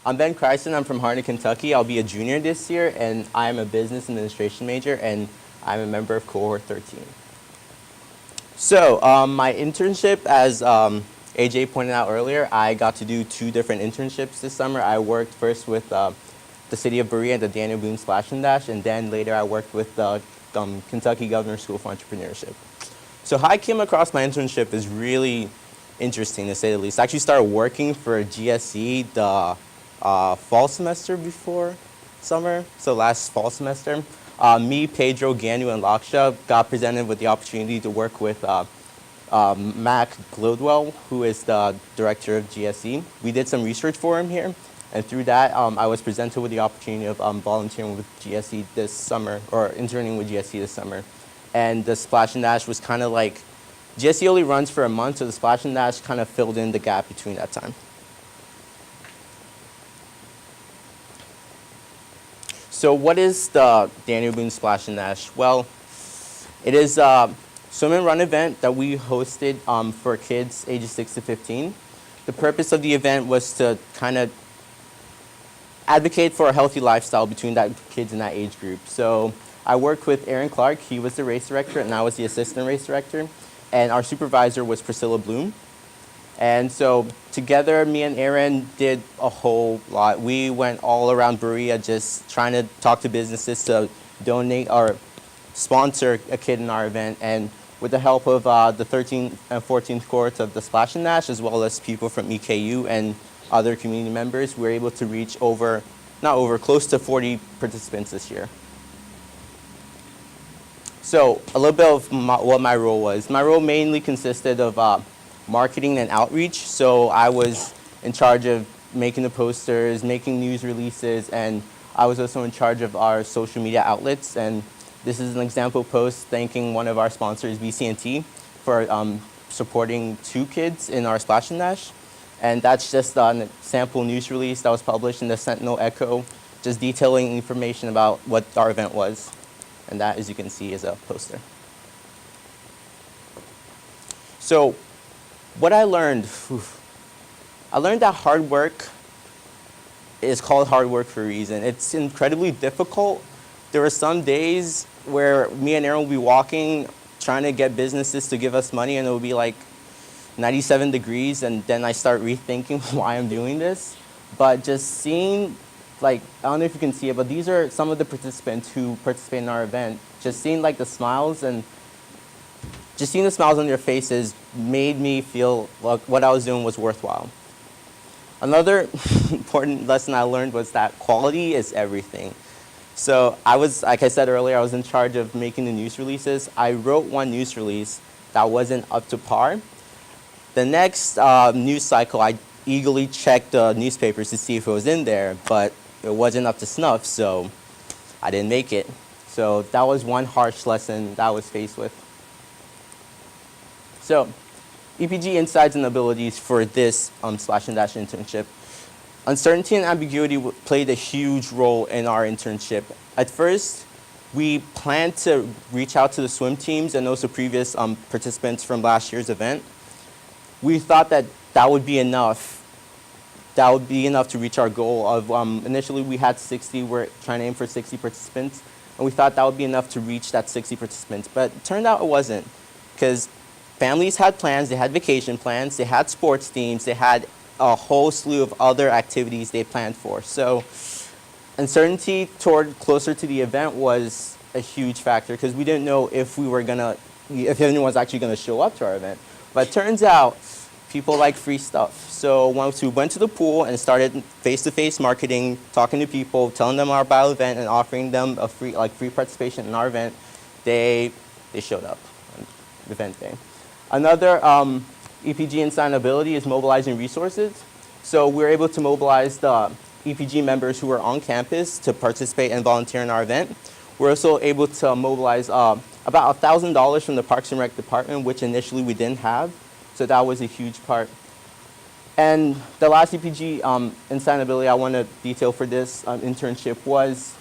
I'm Ben Christen. I'm from Harnett, Kentucky. I'll be a junior this year, and I'm a business administration major, and I'm a member of cohort 13. So my internship, as AJ pointed out earlier, I got to do 2 different internships this summer. I worked first with the city of Berea and the Daniel Boone Splash and Dash, and then later I worked with the Kentucky Governor School for Entrepreneurship. So how I came across my internship is really interesting, to say the least. I actually started working for GSE the fall semester before summer, so last fall semester. Me, Pedro, Ganu, and Laksha got presented with the opportunity to work with Mac Glodwell, who is the director of GSE. We did some research for him here, and through that, I was presented with the opportunity of volunteering with GSE this summer, or interning with GSE this summer. And the Splash and Dash was kind of like, GSE only runs for a month, so the Splash and Dash kind of filled in the gap between that time. So what is the Daniel Boone Splash and Dash? Well, it is a swim and run event that we hosted for kids ages 6 to 15. The purpose of the event was to kind of advocate for a healthy lifestyle between that kids in that age group. So I worked with Aaron Clark. He was the race director, and I was the assistant race director. And our supervisor was Priscilla Bloom. And so together, me and Aaron did a whole lot. We went all around Berea just trying to talk to businesses to donate or sponsor a kid in our event. And with the help of the 13th and 14th cohorts of the Splash and Dash, as well as people from EKU and other community members, we were able to reach close to 40 participants this year. So a little bit of what my role was. My role mainly consisted of marketing and outreach. So I was in charge of making the posters, making news releases, and I was also in charge of our social media outlets. And this is an example post thanking one of our sponsors, BC&T, for supporting 2 kids in our Splash and Dash. And that's just a sample news release that was published in the Sentinel Echo, just detailing information about what our event was. And that, as you can see, is a poster. So what I learned, I learned that hard work is called hard work for a reason. It's incredibly difficult. There were some days where me and Aaron would be walking, trying to get businesses to give us money, and it would be like 97 degrees, and then I start rethinking why I'm doing this. But just seeing, like, I don't know if you can see it, but these are some of the participants who participate in our event. Just seeing like the smiles and just seeing the smiles on their faces made me feel like what I was doing was worthwhile. Another important lesson I learned was that quality is everything. So I was, like I said earlier, I was in charge of making the news releases. I wrote one news release that wasn't up to par. The next news cycle, I eagerly checked the newspapers to see if it was in there, but it wasn't up to snuff, so I didn't make it. So that was one harsh lesson that I was faced with. So EPG insights and abilities for this Splash and Dash internship. Uncertainty and ambiguity played a huge role in our internship. At first, we planned to reach out to the swim teams and also previous participants from last year's event. We thought that that would be enough. That would be enough to reach our goal of, initially we had 60, we're trying to aim for 60 participants, and we thought that would be enough to reach that 60 participants, but it turned out it wasn't, because families had plans, they had vacation plans, they had sports teams, they had a whole slew of other activities they planned for. So uncertainty toward closer to the event was a huge factor, because we didn't know if if anyone was actually gonna show up to our event. But it turns out people like free stuff. So once we went to the pool and started face-to-face marketing, talking to people, telling them our bio event and offering them a free participation in our event, they showed up on the event day. Another EPG insight and ability is mobilizing resources. So we're able to mobilize the EPG members who are on campus to participate and volunteer in our event. We're also able to mobilize about $1,000 from the Parks and Rec department, which initially we didn't have. So that was a huge part. And the last EPG insight and ability I want to detail for this internship was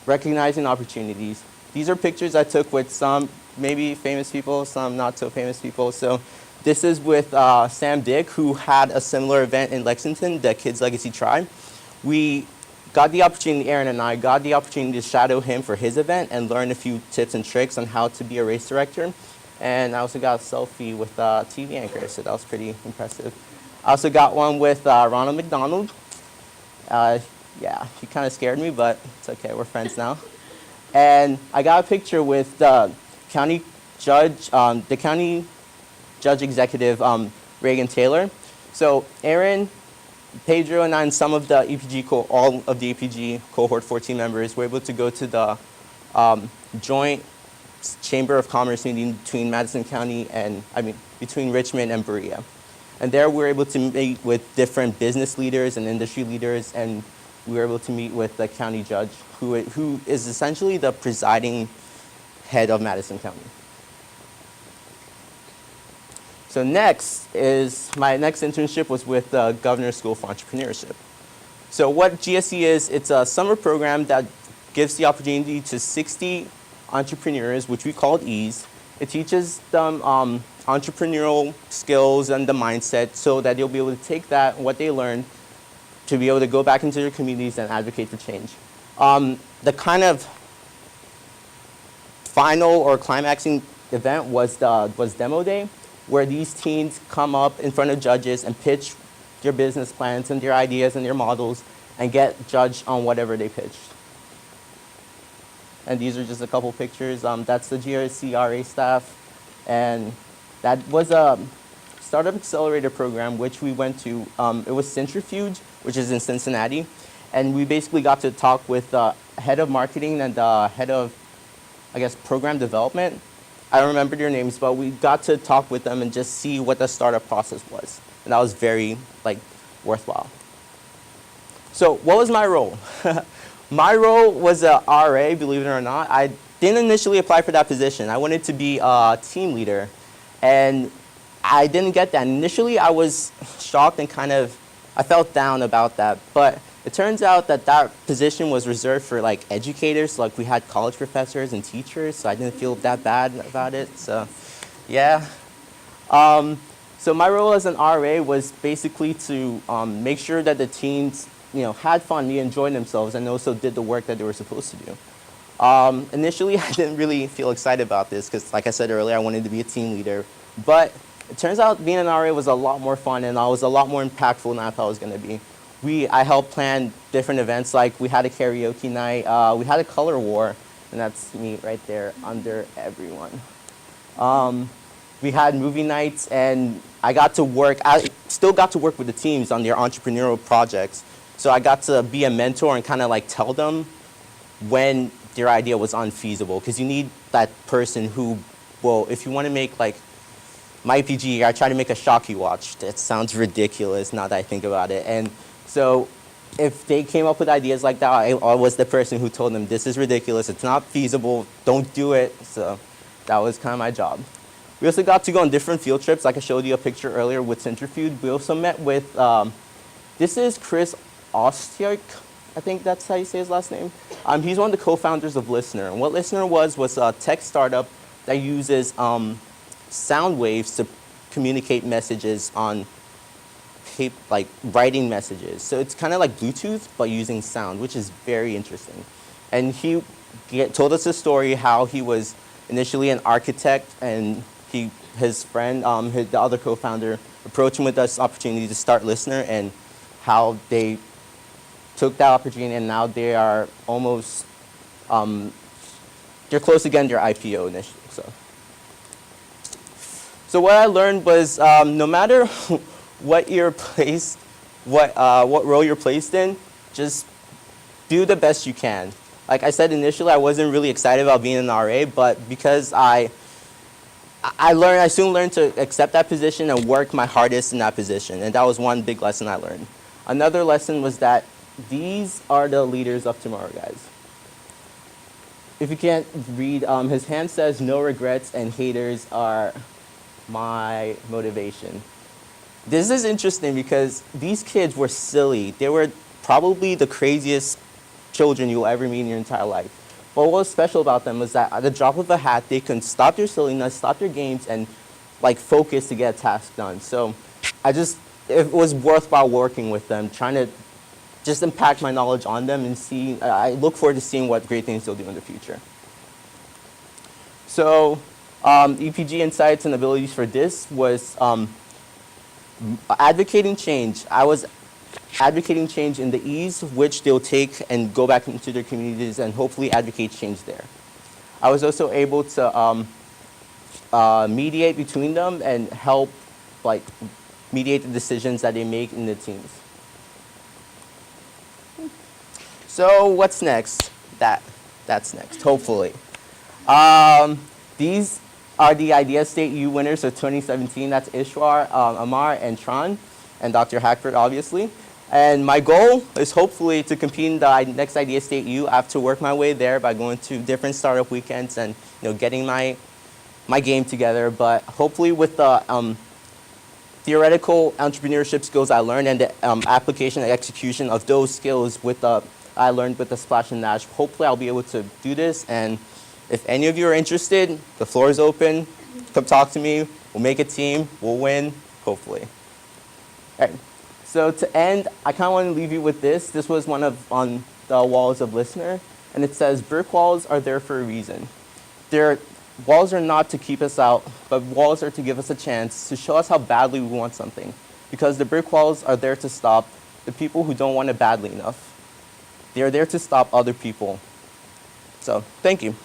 recognizing opportunities. These are pictures I took with some maybe famous people, some not so famous people. So This is with Sam Dick, who had a similar event in Lexington, the Kids Legacy Tribe. We got the opportunity, Aaron and I got the opportunity to shadow him for his event and learn a few tips and tricks on how to be a race director. And I also got a selfie with a TV anchor, so that was pretty impressive. I also got one with Ronald McDonald. Yeah, he kind of scared me, but it's okay, we're friends now. And I got a picture with the county judge executive, Reagan Taylor. So Aaron, Pedro, and I, and some of the all of the EPG cohort 14 members were able to go to the joint Chamber of Commerce meeting between Madison County and, between Richmond and Berea. And there we were able to meet with different business leaders and industry leaders, and we were able to meet with the county judge, who is essentially the presiding head of Madison County. So next my next internship was with the Governor's School for Entrepreneurship. So what GSE is, it's a summer program that gives the opportunity to 60 entrepreneurs, which we called E's. It teaches them entrepreneurial skills and the mindset so that they'll be able to take that, what they learned, to be able to go back into their communities and advocate for change. The kind of final or climaxing event was Demo Day, where these teens come up in front of judges and pitch their business plans and their ideas and their models and get judged on whatever they pitched. And these are just a couple pictures. That's the GRC RA staff. And that was a Startup Accelerator program, which we went to. It was Centrifuge, which is in Cincinnati. And we basically got to talk with the head of marketing and the head of, program development. I don't remember their names, but we got to talk with them and just see what the startup process was. And that was very, worthwhile. So what was my role? My role was a RA, believe it or not. I didn't initially apply for that position. I wanted to be a team leader, and I didn't get that. Initially, I was shocked and I felt down about that. But it turns out that that position was reserved for educators. We had college professors and teachers, so I didn't feel that bad about it. So, yeah. So my role as an RA was basically to make sure that the teens had fun, they enjoyed themselves, and also did the work that they were supposed to do. Initially, I didn't really feel excited about this because, like I said earlier, I wanted to be a team leader. But it turns out being an RA was a lot more fun, and I was a lot more impactful than I thought it was going to be. I helped plan different events, we had a karaoke night, we had a color war, and that's me right there under everyone. We had movie nights, and I still got to work with the teams on their entrepreneurial projects. So I got to be a mentor and tell them when their idea was unfeasible, because you need that person who, if you want to make my EPG, I tried to make a Shocky watch. That sounds ridiculous now that I think about it. And so if they came up with ideas like that, I was the person who told them, this is ridiculous, it's not feasible, don't do it. So that was kind of my job. We also got to go on different field trips, like I showed you a picture earlier with Centrifuge. We also met with, this is Chris Ostiak, I think that's how you say his last name. He's one of the co-founders of Listener. And what Listener was a tech startup that uses sound waves to communicate messages on writing messages. So it's kind of like Bluetooth, but using sound, which is very interesting. And he told us a story how he was initially an architect, and his friend, the other co-founder, approached him with this opportunity to start Listener, and how they took that opportunity, and now they are almost, they're close to getting their IPO initially. So what I learned was no matter what role you're placed in, just do the best you can. Like I said initially, I wasn't really excited about being an RA, but because I soon learned to accept that position and work my hardest in that position, and that was one big lesson I learned. Another lesson was that these are the leaders of tomorrow, guys. If you can't read, his hand says, "No regrets and haters are my motivation." This is interesting because these kids were silly. They were probably the craziest children you'll ever meet in your entire life. But what was special about them was that at the drop of a hat, they can stop their silliness, stop their games, and like focus to get a task done. So it was worthwhile working with them, trying to just impact my knowledge on them and see, I look forward to seeing what great things they'll do in the future. So EPG insights and abilities for this was advocating change. I was advocating change in the ease which they'll take and go back into their communities and hopefully advocate change there. I was also able to mediate between them and help like mediate the decisions that they make in the teams. So what's next? That's next, hopefully. These are the Idea State U winners of 2017. That's Ishwar, Amar, and Tron, and Dr. Hackford, obviously. And my goal is hopefully to compete in the next Idea State U. I have to work my way there by going to different startup weekends and getting my game together. But hopefully with the theoretical entrepreneurship skills I learned and the application and execution of those skills I learned with the Splash and Dash, hopefully I'll be able to do this. And if any of you are interested, the floor is open. Come talk to me. We'll make a team. We'll win, hopefully. All right. So to end, I kind of want to leave you with this. This was one on the walls of Listener, and it says, brick walls are there for a reason. Walls are not to keep us out, but walls are to give us a chance to show us how badly we want something. Because the brick walls are there to stop the people who don't want it badly enough. They are there to stop other people. So, thank you.